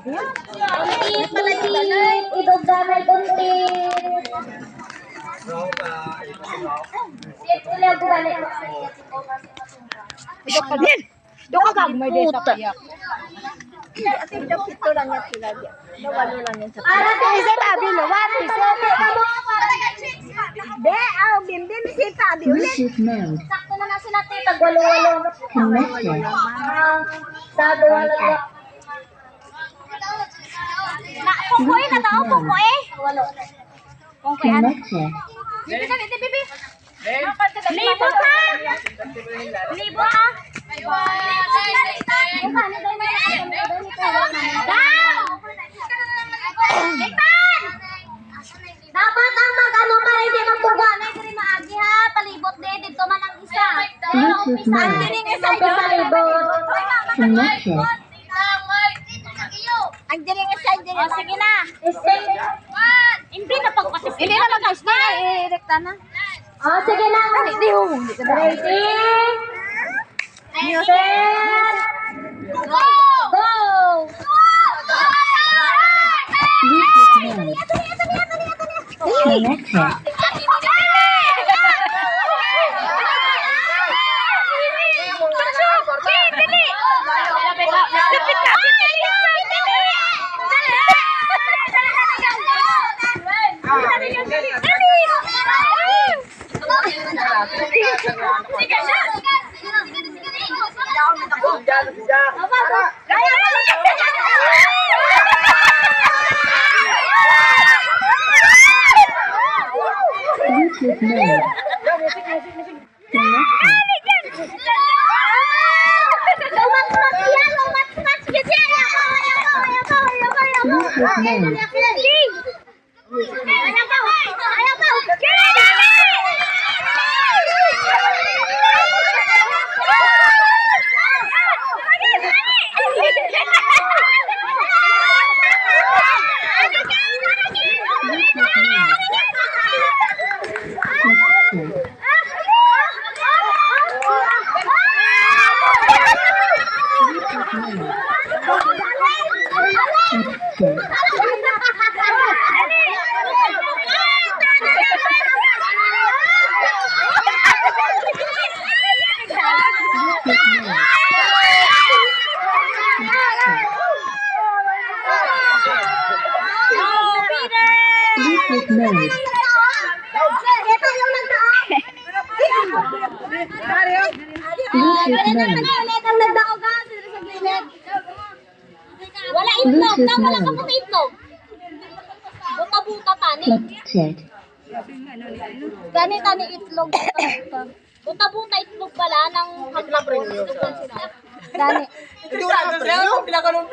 Kuntit, malagit, idog damay kuntit. Siyempre ulit ako balik. Doon ka gagmay din sa piyak. Ating daw pito lang yan sila diyan. Nawalo lang yan sa piyak. Para tayo sa tabi no, what is it? De, bimbim si tabi ulit. Bluetooth mode. Sakto na sila tita, walo-walo. Connected. Sado walo. Na, pupuin na daw, pupuin. Walo. Connected. Bibi, bibi. Libo ka! Libo ka! Dapat ang mag-ano ka, hindi magpuga na hindi rin maagi ha. Palibot din, dito man ang isa. Bluetooth mode. Ang isa dito palibot. Connected. Ang diring isa, diring. O, sige na. Hindi na pagpatis. Hindi na mag-guys na, i-rekta na. O, sige na. Hindi ho, hindi ka na. Ready? Set. Go! Go! Bluetooth mode. Connected. Bluetooth mode. Bluetooth mode. Wala itlog, na wala ka puti itlog. Buta-buta tani. Connected. Gani tani itlog. Buta-buta itlog pala ng hagla-print. Gani. Ito na, pila ka nung